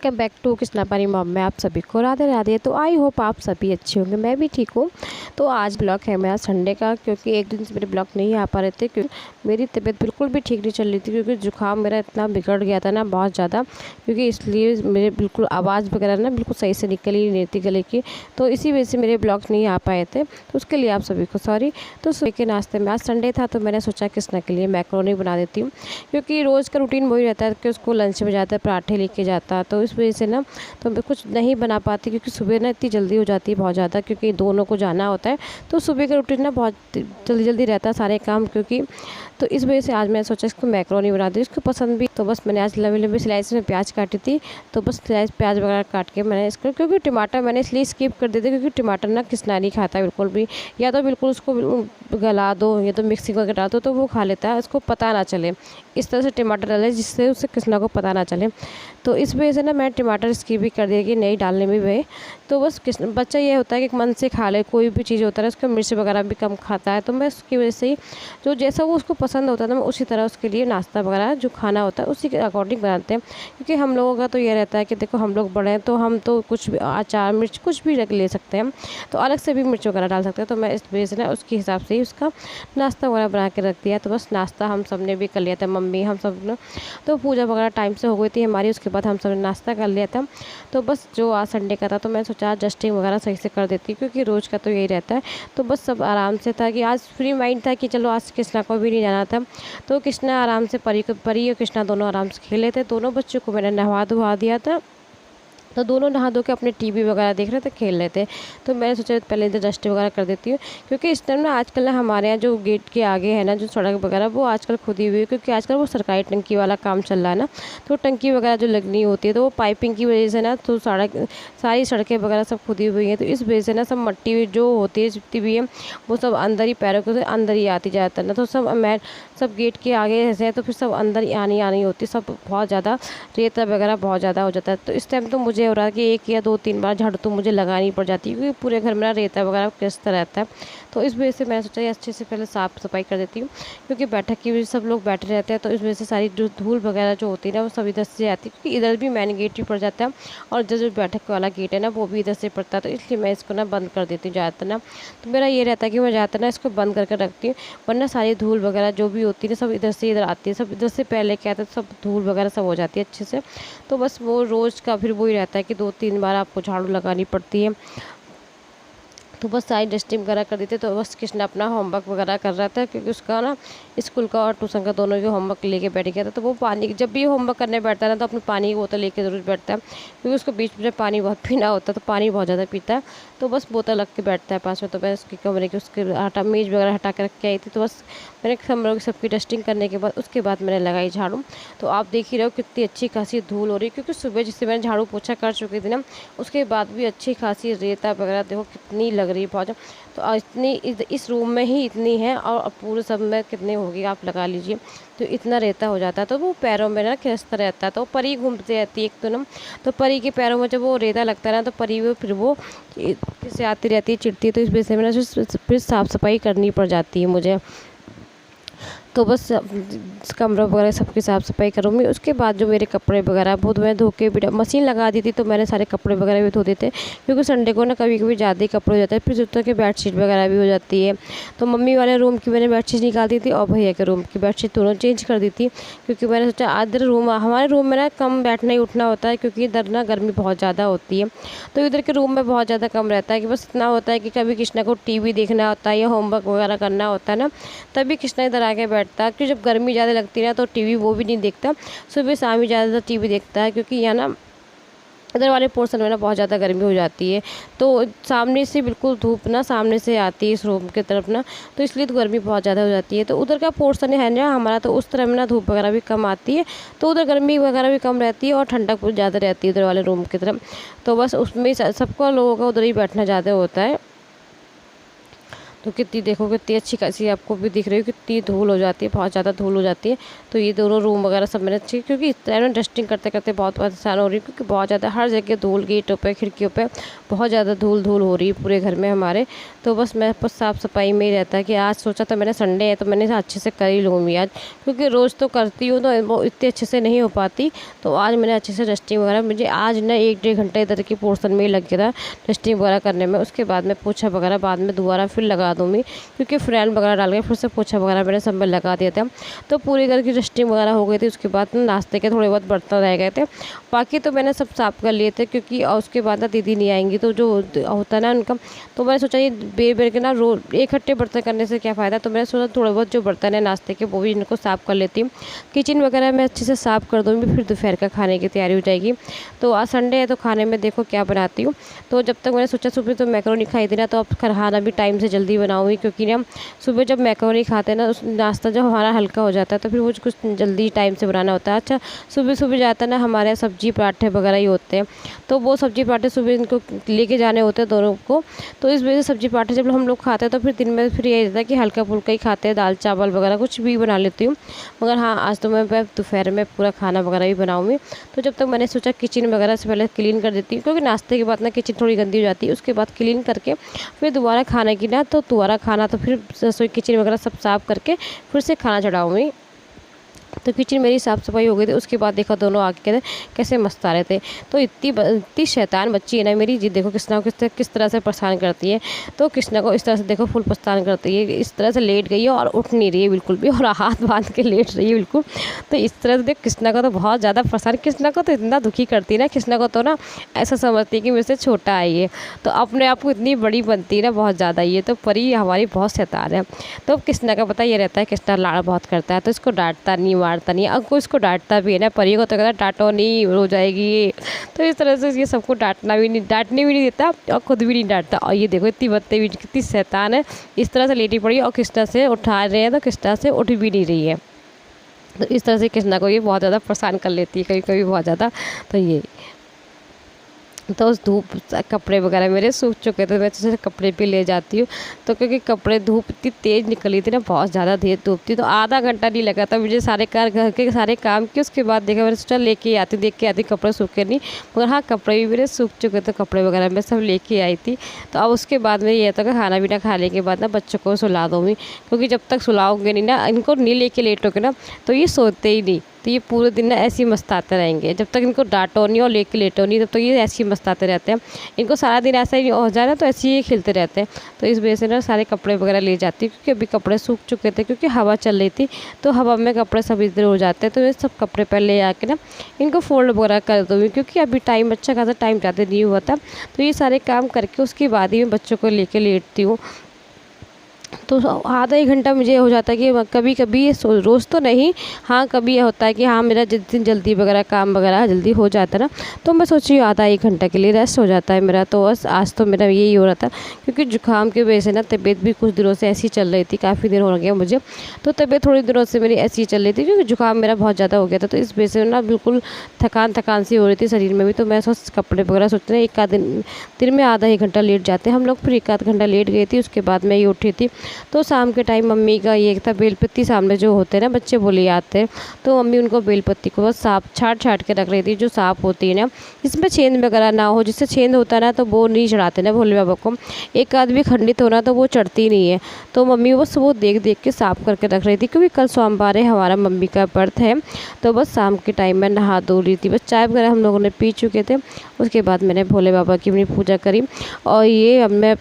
Welcome back to Krishna पारी mom में आप सभी को राधे राधे। तो आई होप आप सभी अच्छे होंगे, मैं भी ठीक हूँ। तो आज ब्लॉग है मेरा संडे का, क्योंकि एक दिन से मेरे ब्लॉग नहीं आ पा रहे थे क्योंकि मेरी तबीयत बिल्कुल भी ठीक नहीं चल रही थी, क्योंकि जुकाम मेरा इतना बिगड़ गया था ना बहुत ज़्यादा, क्योंकि इसलिए मेरे बिल्कुल आवाज़ वगैरह ना बिल्कुल सही से निकल ही नहीं थी गले की। तो इसी वजह से मेरे ब्लॉग नहीं आ पाए थे, तो उसके लिए आप सभी को सॉरी। तो सुबह के नाश्ते में आज संडे था तो मैंने सोचा कृष्णा के लिए मैक्रोनी बना देती हूँ, क्योंकि रोज़ का रूटीन वही रहता है कि उसको लंच में जाता है पराठे लेके जाता है। तो इस वजह से ना तो मैं कुछ नहीं बना पाती, क्योंकि सुबह ना इतनी जल्दी हो जाती है बहुत ज़्यादा, क्योंकि दोनों को जाना होता है। तो सुबह का रूटीन ना बहुत जल्दी जल्दी रहता है सारे काम, क्योंकि तो इस वजह से आज मैंने सोचा इसको मैक्रोनी बना दी, इसको पसंद भी। तो बस मैंने आज लंबी लंबी स्लाइस में प्याज काटी थी, तो बस स्लाइस प्याज वगैरह काट के मैंने इसको, क्योंकि टमाटर मैंने इसलिए स्किप कर देते क्योंकि टमाटर ना कृष्णा नहीं खाता बिल्कुल भी। या तो बिल्कुल उसको गला दो या तो मिक्सी करके डाल दो तो वो खा लेता है, उसको पता ना चले। इस तरह से टमाटर डाले जिससे उससे कृष्णा को पता ना चले। तो इस वजह से ना मैं टमाटर स्किप भी कर दिया कि नहीं डालने में भी। तो बस बच्चा ये होता है कि मन से खा ले, कोई भी चीज़ होता है उसका मिर्च वगैरह भी कम खाता है। तो मैं उसकी वजह से ही जो जैसा वो उसको पसंद होता है ना, मैं उसी तरह उसके लिए नाश्ता वगैरह जो खाना होता है उसी के अकॉर्डिंग बनाते हैं। क्योंकि हम लोगों का तो ये रहता है कि देखो हम लोग बड़े हैं तो हम तो कुछ भी अचार मिर्च कुछ भी रख ले सकते हैं, तो अलग से भी मिर्च वगैरह डाल सकते हैं। तो मैं इस वजह से ना उसके हिसाब से ही उसका नाश्ता वगैरह बना के रख दिया। तो बस नाश्ता हम सब ने भी कर लिया था, मम्मी हम सब ने। तो पूजा वगैरह टाइम से हो गई थी हमारी, उसके बाद हम सब ने नाश्ता कर लिया था। तो बस जो आज संडे का था तो मैं सोचा जस्टिंग वगैरह सही से कर देती, क्योंकि रोज़ का तो यही रहता है। तो बस सब आराम से था कि आज फ्री माइंड था कि चलो आज कृष्णा को भी नहीं जाना था। तो कृष्णा आराम से परी और कृष्णा दोनों आराम से खेले थे। दोनों बच्चों को मैंने नहवा धुआ दिया था, तो दोनों नहा धो के अपने टीवी वगैरह देख रहे थे, खेल रहे थे। तो मैंने सोचा पहले इधर डस्ट वगैरह कर देती हूँ, क्योंकि इस टाइम ना आजकल ना हमारे यहाँ जो गेट के आगे है ना जो सड़क वगैरह वो आजकल खुदी हुई है, क्योंकि आजकल वो सरकारी टंकी वाला काम चल रहा है ना। तो टंकी वगैरह जो लगनी होती है तो वो पाइपिंग की वजह से ना तो सारी सड़कें वगैरह सब खुदी हुई हैं। तो इस वजह से ना सब मट्टी जो होती है जितनी भी है वो सब अंदर ही पैरों के अंदर ही आती जाता है ना। तो सब गेट के आगे ऐसे है तो फिर सब अंदर ही आनी होती, सब बहुत ज़्यादा रेता वगैरह बहुत ज़्यादा हो जाता है। तो इस टाइम तो मुझे हो रहा है कि 1 या 2-3 बार झाड़ू तो मुझे लगानी पड़ जाती है, क्योंकि पूरे घर में ना रेता वगैरह किसता रहता है। तो इस वजह से मैंने सोचा ये अच्छे से पहले साफ़ सफाई कर देती हूँ, क्योंकि बैठक की वजह से सब लोग बैठे रहते हैं। तो इस वजह से सारी जो धूल वगैरह जो होती है ना वो सब इधर से आती है, क्योंकि इधर भी मेन गेट भी पड़ जाता है और इधर जो बैठक वाला गेट है ना वो भी इधर से पड़ता है। तो इसलिए मैं इसको ना बंद कर देती हूँ ज़्यादातर ना। तो मेरा ये रहता है कि मैं ज़्यादातर ना इसको बंद करके रखती हूँ, वरना सारी धूल वगैरह जो भी होती है सब इधर से इधर आती है, सब इधर से पहले क्या आता है सब धूल वगैरह सब हो जाती है अच्छे से। तो बस वो रोज़ का फिर वही रहता है कि 2-3 बार आपको झाड़ू लगानी पड़ती है। तो बस सारी डस्टिंग वगैरह कर देते। तो बस कृष्णा अपना होमवर्क वगैरह कर रहा था, क्योंकि उसका ना स्कूल का और ट्यूशन का दोनों ही होमवर्क लेके बैठ गया था। तो वो पानी जब भी होमवर्क करने बैठता है ना तो अपनी पानी की बोतल लेके ज़रूर बैठता है, क्योंकि उसको बीच में पानी बहुत पीना होता है, तो पानी बहुत ज़्यादा पीता है। तो बस बोतल रख के बैठता है पास में। तो मैं उसके कमरे के उसके मेज़ वगैरह हटा के रख के आई थी। तो बस मैंने कमरों की सबकी डस्टिंग करने के बाद उसके बाद मैंने लगाई झाड़ू। तो आप देख ही रहे हो कितनी अच्छी खासी धूल हो रही है, क्योंकि सुबह जिससे मैंने झाड़ू पोछा कर चुकी थी ना उसके बाद भी अच्छी खासी रेता वगैरह देखो कितनी लग रही है बहुत। तो इतनी इस रूम में ही इतनी है, और पूरे सब में कितनी होगी आप लगा लीजिए। तो इतना रेता हो जाता है, तो वो पैरों में ना खिसता रहता है। तो परी घूमती रहती है एक तो ना, तो परी के पैरों में जब वो रेता लगता है ना तो परी वो फिर वो से आती रहती है, चिढ़ती है। तो इस वजह से मैंने फिर साफ़ सफाई करनी पड़ जाती है मुझे। तो बस कमरा वगैरह सबकी साफ़ सफाई करूँगी। उसके बाद जो मेरे कपड़े वगैरह बहुत मैं धो के भी मशीन लगा दी थी, तो मैंने सारे कपड़े वगैरह भी धो देते, क्योंकि संडे को ना कभी कभी ज़्यादा ही कपड़े हो जाते हैं। फिर जब तक बेडशीट वगैरह भी हो जाती है। तो मम्मी वाले रूम की मैंने बेडशीट निकाल दी थी और भैया के रूम की बेडशीट दोनों चेंज कर दी थी, क्योंकि मैंने सोचा इधर रूम हमारे रूम में ना कम बैठना ही उठना होता है, क्योंकि इधर ना गर्मी बहुत ज़्यादा होती है। तो इधर के रूम में बहुत ज़्यादा कम रहता है, कि बस इतना होता है कि कभी कृष्णा को टीवी देखना होता है या होमवर्क वगैरह करना होता है ना, तभी कृष्णा इधर आके बैठता है। क्योंकि जब गर्मी ज़्यादा लगती है ना तो टीवी वो भी नहीं देखता, सुबह शाम ही ज़्यादातर टीवी देखता है, क्योंकि यहाँ ना इधर वाले पोर्शन में ना बहुत ज़्यादा गर्मी हो जाती है। तो सामने से बिल्कुल धूप ना सामने से आती है इस रूम की तरफ ना, तो इसलिए तो गर्मी बहुत ज़्यादा हो जाती है। तो उधर का पोर्शन है ना हमारा, तो उस तरफ में ना धूप वगैरह भी कम आती है, तो उधर गर्मी वगैरह भी कम रहती है और ठंडक बहुत ज़्यादा रहती है उधर वाले रूम की तरफ। तो बस उसमें सबको लोगों का उधर ही बैठना ज़्यादा होता है। तो कितनी देखो कितनी अच्छी खासी आपको भी दिख रही हो, कितनी धूल हो जाती है, बहुत ज़्यादा धूल हो जाती है। तो ये दोनों रूम वगैरह सब मैंने अच्छी, क्योंकि इस तरह डस्टिंग करते करते बहुत परेशान हो रही हूँ, क्योंकि बहुत ज़्यादा हर जगह धूल, गेटों पे खिड़कियों पे बहुत ज़्यादा धूल धूल हो रही है पूरे घर में हमारे। तो बस मैं बस साफ़ सफाई में ही रहता है कि आज सोचा था मैंने संडे है तो मैंने अच्छे से कर ही लूँगी आज, क्योंकि रोज़ तो करती हूँ तो वो इतने अच्छे से नहीं हो पाती। तो आज मैंने अच्छे से डस्टिंग वगैरह, मुझे आज ना 1-1.5 घंटे इधर की पोर्शन में ही लग गया था डस्टिंग वगैरह करने में। उसके बाद में पोछा वगैरह बाद में दोबारा फिर लगा दूँगी, क्योंकि फ्रेंड वगैरह डाल के फिर से पोछा वगैरह मैंने सब में लगा दिया था। तो पूरे घर की डस्टिंग वगैरह हो गई थी। उसके बाद नाश्ते के थोड़े बहुत बर्तन रह गए थे, बाकी तो मैंने सब साफ़ कर लिए थे, क्योंकि उसके बाद ना दीदी नहीं आएंगी तो जो होता है ना उनका, तो मैंने सोचा ये बेर के ना इकट्ठे बर्तन करने से क्या फ़ायदा। तो मैंने सोचा थोड़े बहुत जो बर्तन है नाश्ते के वो भी इनको साफ़ कर लेती हूँ। किचन वगैरह मैं अच्छे से साफ़ कर दूँगी, फिर दोपहर का खाने की तैयारी हो जाएगी। तो आज संडे है तो खाने में देखो क्या बनाती हूँ। तो जब तक मैंने सोचा सुबह तो मैकरोनी खाई थी ना, तो अब खाना भी टाइम से जल्दी बनाऊँगी, क्योंकि ना सुबह जब मैकरोनी खाते हैं ना उस नाश्ता जब हमारा हल्का हो जाता है तो फिर वो कुछ जल्दी टाइम से बनाना होता है। अच्छा सुबह सुबह जाता है ना हमारे यहाँ सब्जी पराठे वगैरह ही होते हैं, तो वो सब्जी पराठे सुबह इनको लेके जाने होते हैं दोनों को। तो इस वजह से सब्जी पराठे जब हम लोग खाते हैं तो फिर दिन में फिर ये रहता है कि हल्का फुल्का ही खाते हैं, दाल चावल वगैरह कुछ भी बना लेती हूँ। मगर हाँ आज तो मैं दोपहर में पूरा खाना वगैरह भी बनाऊँगी। तो जब तक मैंने सोचा किचन वगैरह से पहले क्लीन कर देती हूँ, क्योंकि नाश्ते के बाद ना किचन थोड़ी गंदी हो जाती है। उसके बाद क्लीन करके फिर दोबारा खाना की ना, तो दोबारा खाना तो फिर रसोई किचन वगैरह सब साफ़ करके फिर से खाना चढ़ाऊँगी। तो किचन मेरी साफ़ सफाई हो गई थी। उसके बाद देखा दोनों आके कहते कैसे मस्त आ रहे थे। तो इतनी शैतान बच्ची है ना मेरी जी, देखो कृष्णा को किस तरह से परेशान करती है। तो कृष्णा को इस तरह से देखो फुल परेशान करती है, इस तरह से लेट गई है और उठ नहीं रही है बिल्कुल भी, और हाथ बांध के लेट रही है बिल्कुल। तो इस तरह से देख कृष्णा को तो बहुत ज़्यादा परेशान, कृष्णा को तो इतना दुखी करती है ना, कृष्णा को तो ना ऐसा समझती है कि मेरे से छोटा है ये, तो अपने आप को इतनी बड़ी बनती है ना बहुत ज़्यादा। ये तो परी हमारी बहुत शैतान है। तो कृष्णा का पता ये रहता है, कृष्णा लाड़ बहुत करता है तो इसको डांटता नहीं मारता नहीं, अब कोई इसको डांटता भी है ना, परी को तो कहता डांटो नहीं हो जाएगी ये। तो इस तरह से ये सबको डांटने भी नहीं देता और खुद भी नहीं डांटता। और ये देखो इतनी बदतमीज कितनी शैतान है, इस तरह से लेटी पड़ी और कृष्णा से उठा रहे हैं तो कृष्णा से उठ भी नहीं रही है। तो इस तरह से कृष्णा को ये बहुत ज़्यादा परेशान कर लेती है कभी कभी बहुत ज़्यादा। तो ये तो उस धूप कपड़े वगैरह मेरे सूख चुके थे, मैं जैसे कपड़े भी ले जाती हूँ। तो क्योंकि कपड़े धूप इतनी तेज़ निकली थी ना, बहुत ज़्यादा तेज धूप थी, तो आधा घंटा नहीं लगा था मुझे सारे घर के सारे काम किए। उसके बाद देखा मैंने सोचा लेके आती, देख के आती कपड़े सूखे नहीं, मगर हाँ कपड़े भी मेरे सूख चुके थे, कपड़े वगैरह मैं सब लेके आई थी। तो अब उसके बाद में ये था कि खाना पीना खाने के बाद ना बच्चों को सुला दूँगी, क्योंकि जब तक सुलाओगे नहीं ना, इनको नहीं लेके लेटोगे ना तो ये सोते ही नहीं। तो ये पूरे दिन ना ऐसे ही मस्ताते रहेंगे, जब तक इनको डांटो नहीं और लेके लेटो नहीं तब तक ये ऐसे ही मस्ताते रहते हैं। इनको सारा दिन ऐसा ही हो जाए ना तो ऐसे ही खेलते रहते हैं। तो इस वजह से ना सारे कपड़े वगैरह ले जाती हूँ, क्योंकि अभी कपड़े सूख चुके थे, क्योंकि हवा चल रही थी तो हवा में कपड़े सब इधर हो जाते हैं। तो ये सब कपड़े पहले आके ना इनको फोल्ड वगैरह कर दूँगी, क्योंकि अभी टाइम अच्छा खासा टाइम ज़्यादा नहीं हुआ था। तो ये सारे काम करके उसके बाद ही मैं बच्चों को लेके लेटती हूँ। तो आधा 1 घंटा मुझे हो जाता है कि कभी कभी रोज़ तो नहीं, हाँ कभी ये होता है कि हाँ मेरा जिस दिन जल्दी वगैरह काम वगैरह जल्दी हो जाता है ना, तो मैं सोच रही हूँ आधा 1 घंटा के लिए रेस्ट हो जाता है मेरा। तो बस आज तो मेरा यही हो रहा था, क्योंकि जुकाम की वजह से ना तबीयत भी कुछ दिनों से ऐसी चल रही थी, काफ़ी दिन हो गया मुझे। तो तबीयत थोड़ी दिनों से मेरी ऐसी चल रही थी, क्योंकि जुकाम मेरा बहुत ज़्यादा हो गया था। तो इस वजह से ना बिल्कुल थकान सी हो रही थी शरीर में भी। तो मैं कपड़े वगैरह सोचते हैं 1 आध दिन में आधा 1 घंटा लेट जाते हैं हम लोग, फिर 1 आध घंटा लेट गई थी। उसके बाद मैं ये उठी थी। तो शाम के टाइम मम्मी का ये था बेलपत्ती सामने जो होते हैं ना बच्चे वो ले आते हैं, तो मम्मी उनको बेलपत्ती को बस छाट के रख रही थी, जो साफ़ होती है ना जिसमें छेद वगैरह ना हो, जिससे छेद होता है ना तो वो नहीं चढ़ाते ना भोले बाबा को। एक आदमी खंडित होना तो वो चढ़ती नहीं है। तो मम्मी बस वो देख के साफ़ करके रख रही थी, क्योंकि कल सोमवार है, हमारा मम्मी का व्रत है। तो बस शाम के टाइम में नहा धो रही थी, बस चाय वगैरह हम लोगों ने पी चुके थे। उसके बाद मैंने भोले बाबा की अपनी पूजा करी। और ये अब मैं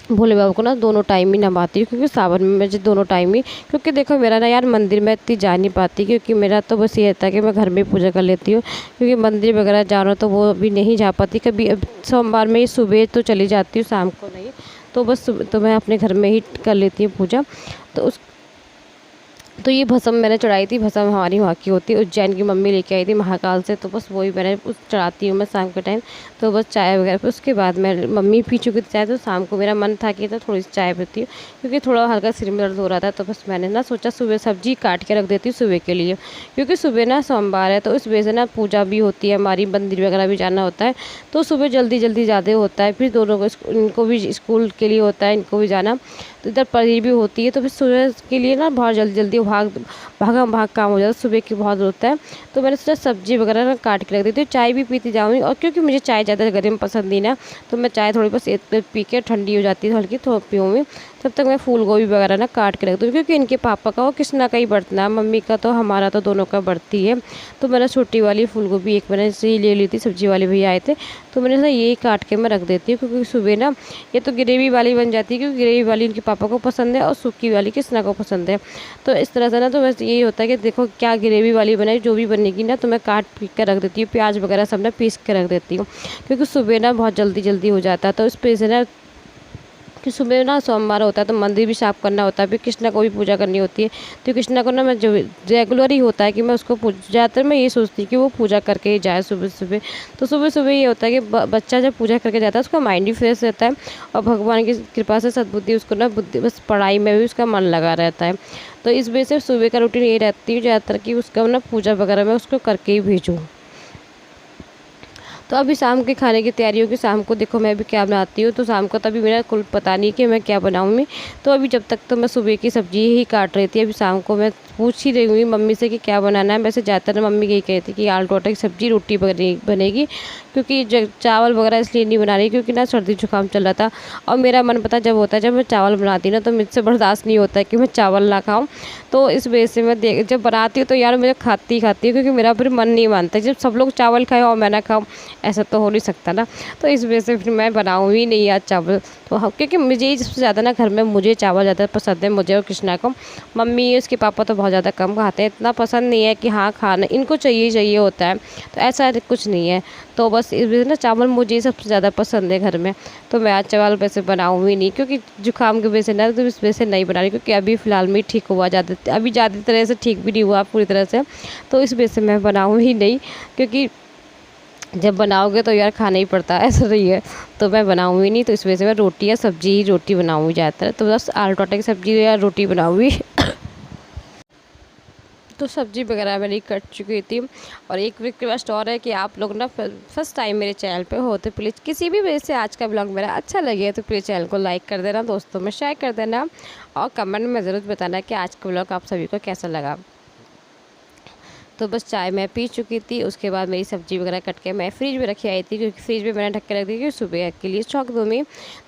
भोले बाबा को ना दोनों टाइम ही नवाती हूँ, क्योंकि सावन में मुझे दोनों टाइम ही, क्योंकि देखो मेरा ना यार मंदिर में इतनी जा नहीं पाती, क्योंकि मेरा तो बस ये रहता है कि मैं घर में पूजा कर लेती हूँ, क्योंकि मंदिर वगैरह जाना तो वो भी नहीं जा पाती। कभी सोमवार में ही सुबह तो चली जाती हूँ, शाम को नहीं। तो बस तो मैं अपने घर में ही कर लेती हूँ पूजा। तो तो ये भस्म मैंने चढ़ाई थी। भस्म हमारी वहाँ की होती है, उज्जैन की मम्मी लेके आई थी महाकाल से। तो बस वही मैंने उस चढ़ाती हूँ मैं शाम के टाइम। तो बस चाय वगैरह फिर उसके बाद मैं मम्मी पी चुकी थी चाय, तो शाम को मेरा मन था कि तो थोड़ी सी चाय पीती हूँ, क्योंकि थोड़ा हल्का सिर में दर्द हो रहा था। तो बस मैंने ना सोचा सुबह सब्जी काट के रख देती हूँ सुबह के लिए, क्योंकि सुबह ना सोमवार है, तो इस वजह से ना पूजा भी होती है हमारी, मंदिर वगैरह भी जाना होता है। तो सुबह जल्दी जल्दी ज़्यादा होता है, फिर दोनों को इनको भी स्कूल के लिए होता है, इनको भी जाना, तो इधर पढ़ाई भी होती है। तो फिर सुबह के लिए ना बहुत जल्दी जल्दी भागम भाग काम हो जाता है, सुबह की बहुत होता है। तो मैंने सोचा सब्जी वगैरह ना काट के रख देती हूँ, चाय भी पीती जाऊँगी। और क्योंकि मुझे चाय ज़्यादा गर्म पसंद नहीं ना, तो मैं चाय थोड़ी बस एक पी के ठंडी हो जाती है हल्की, तो पीऊँगी। तब तक मैं फूल गोभी वगैरह ना काट के रख दूँ, क्योंकि इनके पापा का और कृष्णा का ही बरतना है, मम्मी का तो हमारा तो दोनों का बढ़ती है। तो मैंने छोटी वाली फूल गोभी एक मैंने से ही ले ली थी, सब्जी वाले भैया आए थे, तो मैंने सोचा यही काट के मैं रख देती हूँ, क्योंकि सुबह ना ये तो ग्रेवी वाली बन जाती है, क्योंकि ग्रेवी वाली इनके पापा को पसंद है और सूखी वाली कृष्णा को पसंद है। तो इस तरह से ना तो बस यही होता है कि देखो क्या ग्रेवी वाली बनाई, जो भी बनेगी ना तो मैं काट पीट कर रख देती हूँ, प्याज वगैरह सब ना पीस कर रख देती हूँ, क्योंकि सुबह ना बहुत जल्दी जल्दी हो जाता है। तो इस वजह से ना कि सुबह ना सोमवार होता है तो मंदिर भी साफ़ करना होता है, फिर कृष्णा को भी पूजा करनी होती है। तो कृष्णा को ना मैं जो रेगुलर ही होता है कि मैं उसको ज़्यादातर मैं ये सोचती हूँ कि वो पूजा करके ही जाए सुबह सुबह। तो सुबह सुबह ये होता है कि बच्चा जब पूजा करके जाता है उसका माइंड भी फ्रेश रहता है, और भगवान की कृपा से सद्बुद्धि उसको ना बुद्धि बस पढ़ाई में भी उसका मन लगा रहता है। तो इस वजह से सुबह का रूटीन यही रहती है ज़्यादातर कि उसका ना पूजा वगैरह मैं उसको करके ही भेजूँ। तो अभी शाम के खाने की तैयारी होगी, शाम को देखो मैं भी क्या बनाती हूँ। तो शाम को तो अभी मेरा कुल पता नहीं कि मैं क्या बनाऊँगी। तो अभी जब तक तो मैं सुबह की सब्जी ही काट रही थी, अभी शाम को मैं पूछ ही रही हूँ मम्मी से कि क्या बनाना है। वैसे ज़्यादातर मम्मी यही कहती कि आलू टमाटर की सब्जी रोटी बनेगी, क्योंकि चावल वगैरह इसलिए नहीं बना रही क्योंकि ना सर्दी जुकाम चल रहा था। और मेरा मन पता जब होता है, जब मैं चावल बनाती ना तो मुझसे बर्दाश्त नहीं होता है कि मैं चावल ना खाऊँ। तो इस वजह से मैं जब बनाती हूँ तो यार मुझे खाती ही क्योंकि मेरा फिर मन नहीं मानता जब सब लोग चावल खाए और मैं ना खाऊँ, ऐसा तो हो नहीं सकता ना। तो इस वजह से फिर मैं बनाऊँ ही नहीं आज चावल। तो हाँ, क्योंकि मुझे ही सबसे ज़्यादा ना घर में मुझे चावल ज़्यादा पसंद है, मुझे और कृष्णा को। मम्मी उसके पापा तो बहुत ज़्यादा कम खाते हैं, इतना पसंद नहीं है कि हाँ खाना इनको चाहिए चाहिए होता है, तो ऐसा कुछ नहीं है। तो बस इस वजह से ना चावल मुझे ही सबसे ज़्यादा पसंद है घर में। तो मैं आज चावल वैसे बनाऊँ ही नहीं, क्योंकि जुकाम की वजह से ना, तो इस वजह से नहीं बना रही, क्योंकि अभी फ़िलहाल में ठीक हुआ अभी ज़्यादा तरह से ठीक भी नहीं हुआ पूरी तरह से। तो इस वजह से मैं बनाऊँ ही नहीं, क्योंकि जब बनाओगे तो यार खाना ही पड़ता है, ऐसा नहीं है। तो मैं बनाऊँगी नहीं, तो इस वजह से मैं रोटी या सब्जी ही रोटी बनाऊँगी ज़्यादातर। तो बस आलू टमाटर की सब्जी या रोटी बनाऊँगी। तो सब्जी वगैरह मैंने कट चुकी थी। और एक रिक्वेस्ट और है कि आप लोग ना फर्स्ट टाइम मेरे चैनल पे हो तो प्लीज़ किसी भी वजह से आज का ब्लॉग मेरा अच्छा लगे तो प्लीज़ चैनल को लाइक कर देना, दोस्तों में शेयर कर देना, और कमेंट में ज़रूर बताना कि आज का ब्लॉग आप सभी को कैसा लगा। तो बस चाय मैं पी चुकी थी, उसके बाद मेरी सब्ज़ी वगैरह कट के मैं फ्रिज में रखी आई थी, क्योंकि फ्रिज में मैंने ढक के रख दी कि सुबह के लिए स्टॉक दूँ मैं।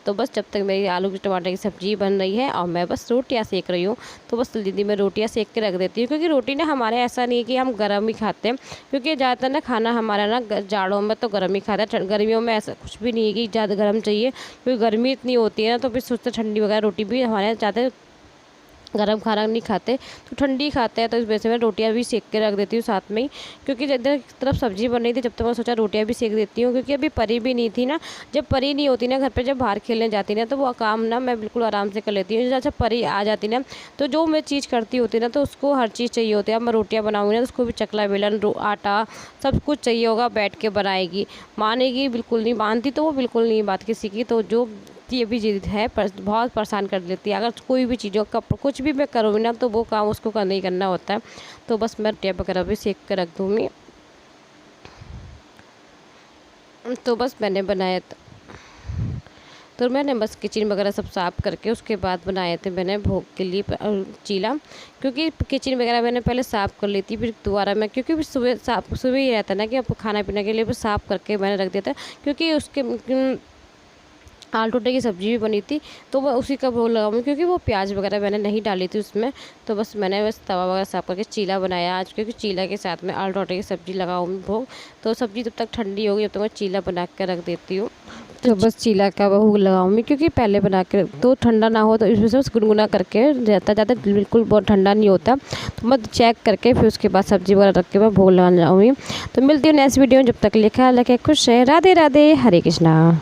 तो बस जब तक मेरी आलू की टमाटर की सब्ज़ी बन रही है और मैं बस रोटियाँ सेक रही हूँ, तो बस जल्दी मैं रोटियाँ सेक के रख देती हूँ, क्योंकि रोटी ना हमारे ऐसा नहीं है कि हम गर्म ही खाते हैं, क्योंकि ज़्यादातर ना खाना हमारा ना जाड़ों में तो गर्म ही खाता है, गर्मियों में ऐसा कुछ भी नहीं है कि ज़्यादा गर्म चाहिए, क्योंकि गर्मी इतनी होती है ना, तो फिर सोचते ठंडी वगैरह रोटी भी हमारे यहाँ ज़्यादा गरम खाना नहीं खाते, तो ठंडी खाते हैं। तो इस वजह से मैं रोटियां भी सेक के रख देती हूँ साथ में ही, क्योंकि इधर तरफ सब्जी बन रही थी जब तक मैं सोचा रोटियां भी सेक देती हूँ, क्योंकि अभी परी भी नहीं थी ना। जब परी नहीं होती ना घर पे, जब बाहर खेलने जाती ना, तो वो काम ना मैं बिल्कुल आराम से कर लेती हूँ। अच्छा परी आ जाती ना, तो जो मैं चीज़ करती होती ना, तो उसको हर चीज़ चाहिए होती है। अब मैं रोटियाँ बनाऊँगी ना, तो उसको भी चकला बेलन आटा सब कुछ चाहिए होगा, बैठ के बनाएगी, मानेगी बिल्कुल नहीं, मानती तो वो बिल्कुल नहीं बात किसी की। तो जो ये भी जिद है बहुत परेशान कर लेती है, अगर कोई भी चीज़ों का कुछ भी मैं करूँगी ना, तो वो काम उसको करना ही करना होता है। तो बस मैं रोटियाँ वगैरह भी सेक कर रख दूँगी। तो बस मैंने बनाया तो मैंने बस किचन वगैरह सब साफ़ करके उसके बाद बनाए थे मैंने भोग के लिए चीला, क्योंकि किचन वगैरह मैंने पहले साफ़ कर ली थी, फिर दोबारा मैं, क्योंकि फिर सुबह ही रहता ना कि अब खाना पीना के लिए फिर साफ़ करके मैंने रख दिया था, क्योंकि उसके आलू टोटे की सब्ज़ी भी बनी थी, तो मैं उसी का भोग लगाऊंगी, क्योंकि वो प्याज वगैरह मैंने नहीं डाली थी उसमें। तो बस मैंने बस तवा वगैरह साफ करके चीला बनाया आज, क्योंकि चीला के साथ में आलू टोटे की सब्ज़ी लगाऊंगी भोग। तो सब्ज़ी जब तक ठंडी होगी जब तक मैं चीला बना कर रख देती हूँ। तो बस चीला का भोग लगाऊंगी, क्योंकि पहले बना के तो ठंडा ना हो, तो इसमें से बस गुनगुना करके रहता ज़्यादा बिल्कुल बहुत ठंडा नहीं होता। तो मैं चेक करके फिर उसके बाद सब्ज़ी वगैरह रख के मैं भोग लगा जाऊँगी। तो मिलती हूँ नेक्स्ट वीडियो में, जब तक लिखा लगे खुश है, राधे राधे, हरे कृष्णा।